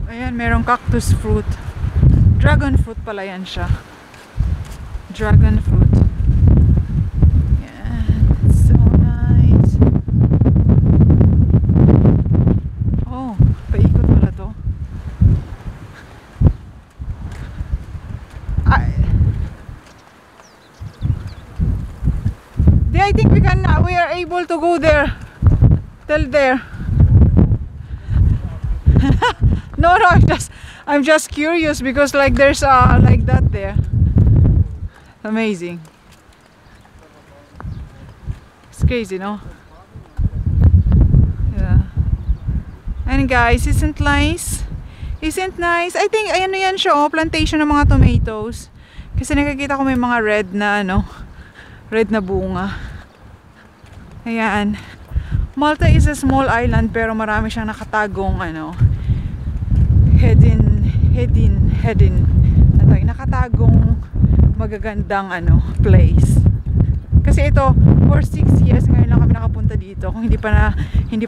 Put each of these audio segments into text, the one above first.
Ayan, merong cactus fruit. Dragon fruit pala yan siya. Dragon fruit. Ayan, it's so nice. Oh, paikot pala to. I think we are able to go there till there. No, I'm just curious because like there's like that there. Amazing. It's crazy, no? Yeah. And guys, isn't nice? Isn't nice? I think ano yan siya, oh, plantation ng mga tomatoes. Kasi nakikita ko may mga red na red na bunga. Ayan. Malta is a small island pero marami siyang nakatagong nakatagong magagandang place. Kasi ito for 6 years ngayon lang kami nakapunta dito kung hindi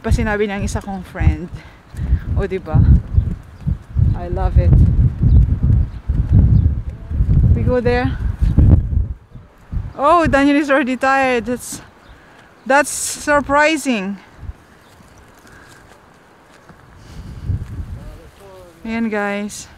pa sinabi ng isa kong friend. O di ba? I love it. We go there. Oh, Daniel is already tired. That's surprising. Ayan guys.